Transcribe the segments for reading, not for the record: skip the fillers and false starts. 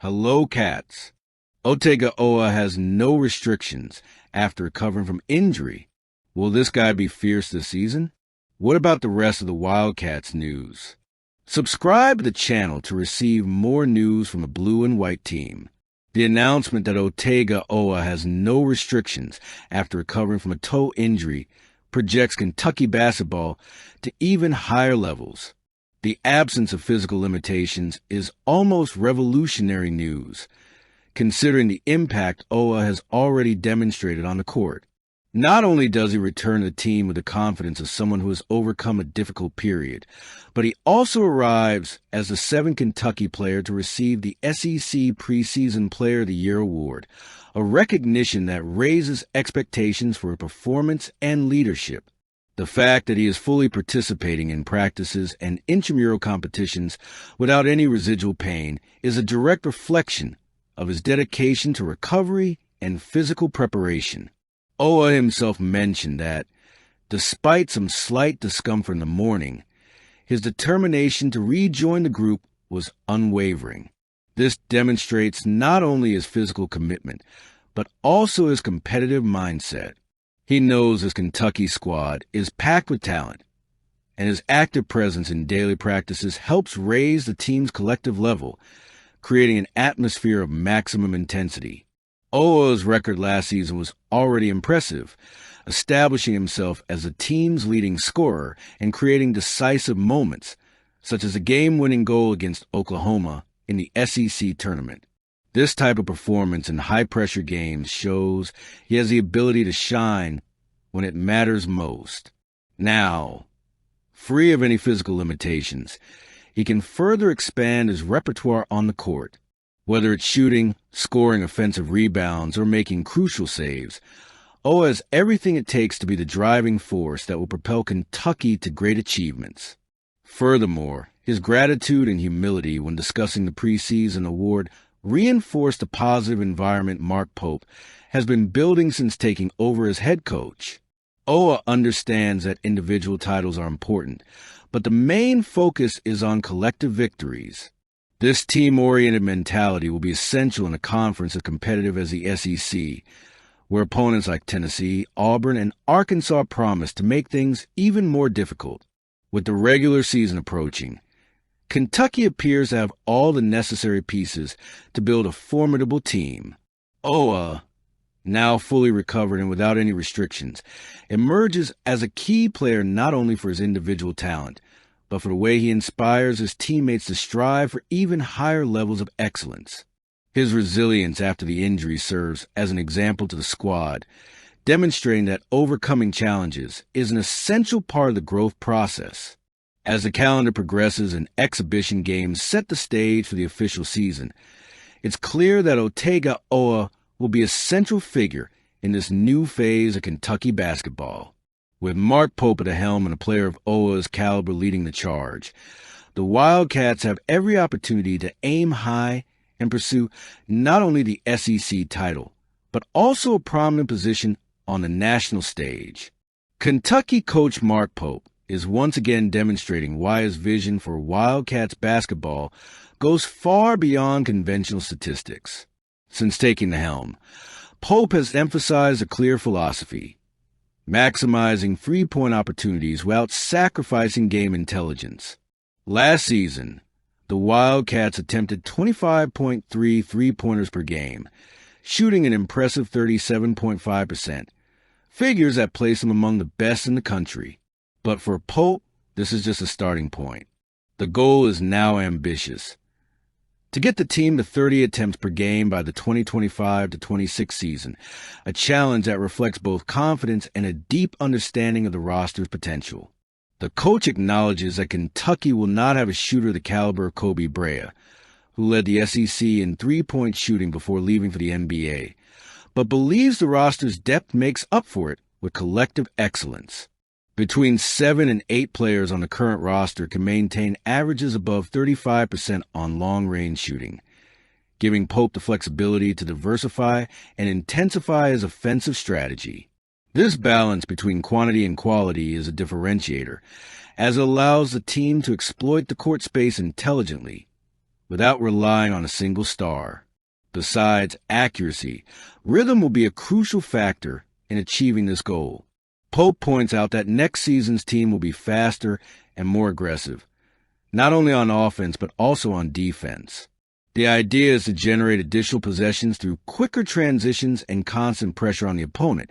Hello, cats. Otega Oa has no restrictions after recovering from injury. Will this guy be fierce this season? What about the rest of the Wildcats news? Subscribe to the channel to receive more news from the blue and white team. The announcement that Otega Oa has no restrictions after recovering from a toe injury projects Kentucky basketball to even higher levels. The absence of physical limitations is almost revolutionary news, considering the impact Oa has already demonstrated on the court. Not only does he return to the team with the confidence of someone who has overcome a difficult period, but he also arrives as the seventh Kentucky player to receive the SEC Preseason Player of the Year award, a recognition that raises expectations for performance and leadership. The fact that he is fully participating in practices and intramural competitions without any residual pain is a direct reflection of his dedication to recovery and physical preparation. Oa himself mentioned that, despite some slight discomfort in the morning, his determination to rejoin the group was unwavering. This demonstrates not only his physical commitment, but also his competitive mindset. He knows his Kentucky squad is packed with talent, and his active presence in daily practices helps raise the team's collective level, creating an atmosphere of maximum intensity. Oa's record last season was already impressive, establishing himself as the team's leading scorer and creating decisive moments, such as a game-winning goal against Oklahoma in the SEC tournament. This type of performance in high-pressure games shows he has the ability to shine when it matters most. Now, free of any physical limitations, he can further expand his repertoire on the court. Whether it's shooting, scoring offensive rebounds, or making crucial saves, Oa has everything it takes to be the driving force that will propel Kentucky to great achievements. Furthermore, his gratitude and humility when discussing the preseason award reinforced the positive environment Mark Pope has been building since taking over as head coach. Oa understands that individual titles are important, but the main focus is on collective victories. This team-oriented mentality will be essential in a conference as competitive as the SEC, where opponents like Tennessee, Auburn, and Arkansas promise to make things even more difficult. With the regular season approaching, Kentucky appears to have all the necessary pieces to build a formidable team. Oa, now fully recovered and without any restrictions, emerges as a key player not only for his individual talent, but for the way he inspires his teammates to strive for even higher levels of excellence. His resilience after the injury serves as an example to the squad, demonstrating that overcoming challenges is an essential part of the growth process. As the calendar progresses and exhibition games set the stage for the official season, it's clear that Otega Oa will be a central figure in this new phase of Kentucky basketball. With Mark Pope at the helm and a player of Oa's caliber leading the charge, the Wildcats have every opportunity to aim high and pursue not only the SEC title, but also a prominent position on the national stage. Kentucky coach Mark Pope is once again demonstrating why his vision for Wildcats basketball goes far beyond conventional statistics. Since taking the helm, Pope has emphasized a clear philosophy: maximizing three-point opportunities without sacrificing game intelligence. Last season, the Wildcats attempted 25.3 three-pointers per game, shooting an impressive 37.5%, figures that place them among the best in the country. But for Pope, this is just a starting point. The goal is now ambitious: to get the team to 30 attempts per game by the 2025-26 season, a challenge that reflects both confidence and a deep understanding of the roster's potential. The coach acknowledges that Kentucky will not have a shooter the caliber of Kobe Brea, who led the SEC in three-point shooting before leaving for the NBA, but believes the roster's depth makes up for it with collective excellence. Between 7 and 8 players on the current roster can maintain averages above 35% on long-range shooting, giving Pope the flexibility to diversify and intensify his offensive strategy. This balance between quantity and quality is a differentiator, as it allows the team to exploit the court space intelligently without relying on a single star. Besides accuracy, rhythm will be a crucial factor in achieving this goal. Pope points out that next season's team will be faster and more aggressive, not only on offense but also on defense. The idea is to generate additional possessions through quicker transitions and constant pressure on the opponent,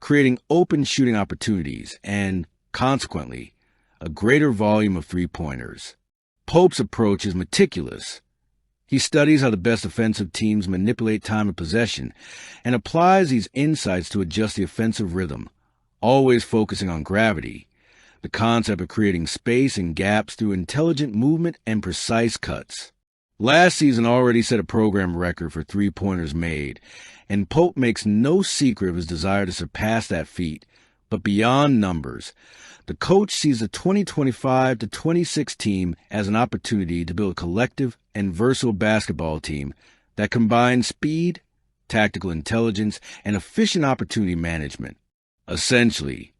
creating open shooting opportunities and, consequently, a greater volume of three-pointers. Pope's approach is meticulous. He studies how the best offensive teams manipulate time of possession and applies these insights to adjust the offensive rhythm, always focusing on gravity, the concept of creating space and gaps through intelligent movement and precise cuts. Last season already set a program record for three-pointers made, and Pope makes no secret of his desire to surpass that feat. But beyond numbers, the coach sees the 2025-26 team as an opportunity to build a collective and versatile basketball team that combines speed, tactical intelligence, and efficient opportunity management. Essentially,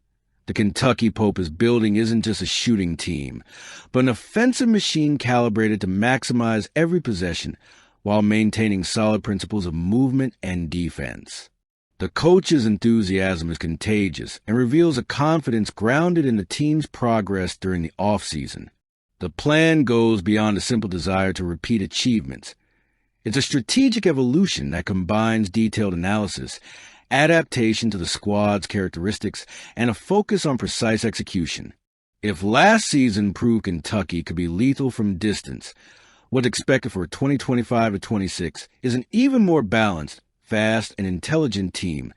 the Kentucky Pope is building isn't just a shooting team, but an offensive machine calibrated to maximize every possession while maintaining solid principles of movement and defense. The coach's enthusiasm is contagious and reveals a confidence grounded in the team's progress during the offseason. The plan goes beyond a simple desire to repeat achievements. It's a strategic evolution that combines detailed analysis, adaptation to the squad's characteristics, and a focus on precise execution. If last season proved Kentucky could be lethal from distance, what's expected for 2025-26 is an even more balanced, fast, and intelligent team,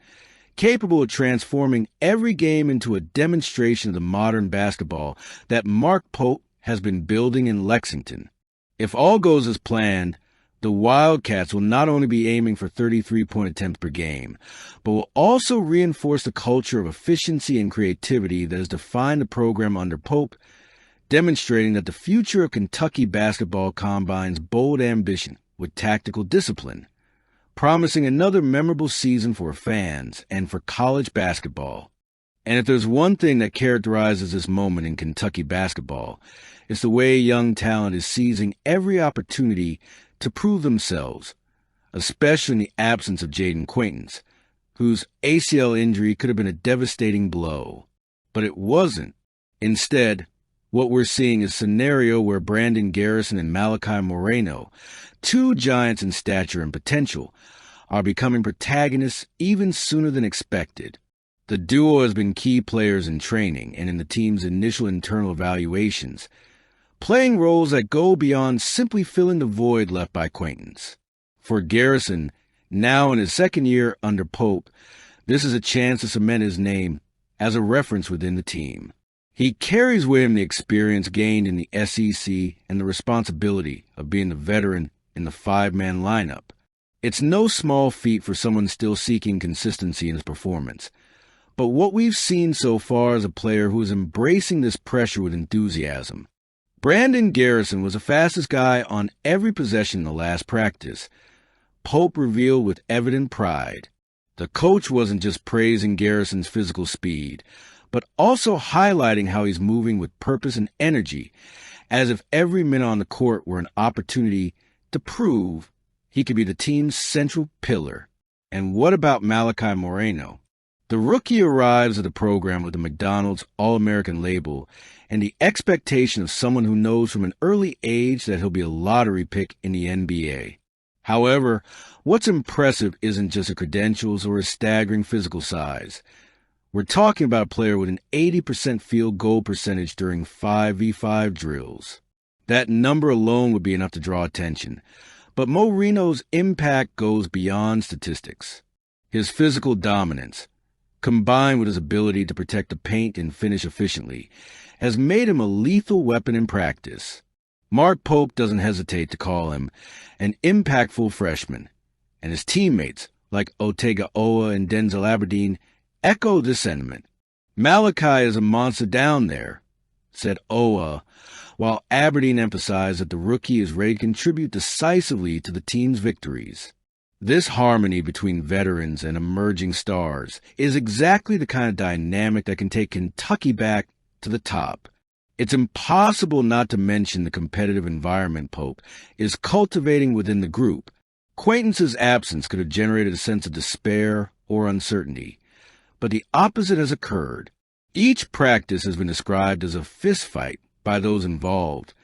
capable of transforming every game into a demonstration of the modern basketball that Mark Pope has been building in Lexington. If all goes as planned, the Wildcats will not only be aiming for 33-point attempts per game, but will also reinforce the culture of efficiency and creativity that has defined the program under Pope, demonstrating that the future of Kentucky basketball combines bold ambition with tactical discipline, promising another memorable season for fans and for college basketball. And if there's one thing that characterizes this moment in Kentucky basketball, it's the way young talent is seizing every opportunity to prove themselves, especially in the absence of Jaden Quaintance, whose ACL injury could have been a devastating blow. But it wasn't. Instead, what we're seeing is a scenario where Brandon Garrison and Malachi Moreno, two giants in stature and potential, are becoming protagonists even sooner than expected. The duo has been key players in training and in the team's initial internal evaluations, playing roles that go beyond simply filling the void left by Quaintance. For Garrison, now in his second year under Pope, this is a chance to cement his name as a reference within the team. He carries with him the experience gained in the SEC and the responsibility of being the veteran in the five-man lineup. It's no small feat for someone still seeking consistency in his performance. But what we've seen so far is a player who is embracing this pressure with enthusiasm. Brandon Garrison was the fastest guy on every possession in the last practice, Pope revealed with evident pride. The coach wasn't just praising Garrison's physical speed, but also highlighting how he's moving with purpose and energy, as if every minute on the court were an opportunity to prove he could be the team's central pillar. And what about Malachi Moreno? The rookie arrives at the program with the McDonald's All-American label and the expectation of someone who knows from an early age that he'll be a lottery pick in the NBA. However, what's impressive isn't just his credentials or his staggering physical size. We're talking about a player with an 80% field goal percentage during 5v5 drills. That number alone would be enough to draw attention. But Moreno's impact goes beyond statistics. His physical dominance, combined with his ability to protect the paint and finish efficiently, has made him a lethal weapon in practice. Mark Pope doesn't hesitate to call him an impactful freshman, and his teammates, like Otega Oa and Denzel Aberdeen, echo this sentiment. Malachi is a monster down there, said Oa, while Aberdeen emphasized that the rookie is ready to contribute decisively to the team's victories. This harmony between veterans and emerging stars is exactly the kind of dynamic that can take Kentucky back to the top. It's impossible not to mention the competitive environment Pope is cultivating within the group. Quainton's absence could have generated a sense of despair or uncertainty, but the opposite has occurred. Each practice has been described as a fistfight by those involved,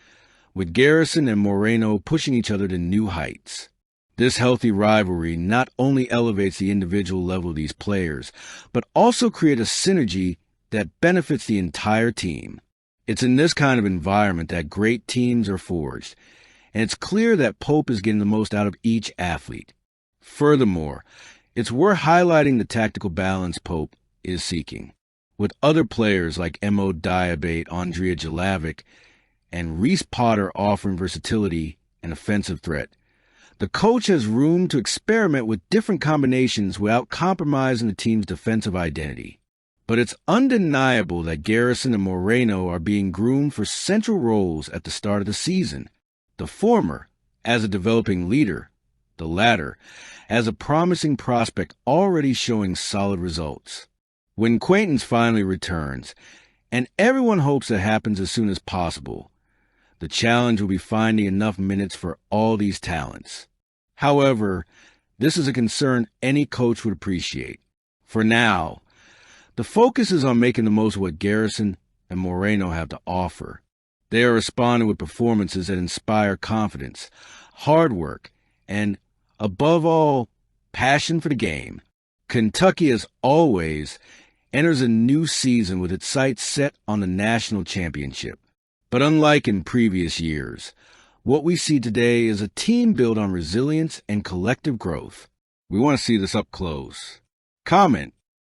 with Garrison and Moreno pushing each other to new heights. This healthy rivalry not only elevates the individual level of these players, but also creates a synergy that benefits the entire team. It's in this kind of environment that great teams are forged, and it's clear that Pope is getting the most out of each athlete. Furthermore, it's worth highlighting the tactical balance Pope is seeking. With other players like Mo Diabate, Andrea Jelavic, and Reese Potter offering versatility and offensive threat, the coach has room to experiment with different combinations without compromising the team's defensive identity. But it's undeniable that Garrison and Moreno are being groomed for central roles at the start of the season. The former, as a developing leader, the latter, as a promising prospect already showing solid results. When Quainton finally returns, and everyone hopes it happens as soon as possible, the challenge will be finding enough minutes for all these talents. However, this is a concern any coach would appreciate. For now, the focus is on making the most of what Garrison and Moreno have to offer. They are responding with performances that inspire confidence, hard work, and, above all, passion for the game. Kentucky, as always, enters a new season with its sights set on the national championship. But unlike in previous years, what we see today is a team built on resilience and collective growth. We want to see this up close. Comment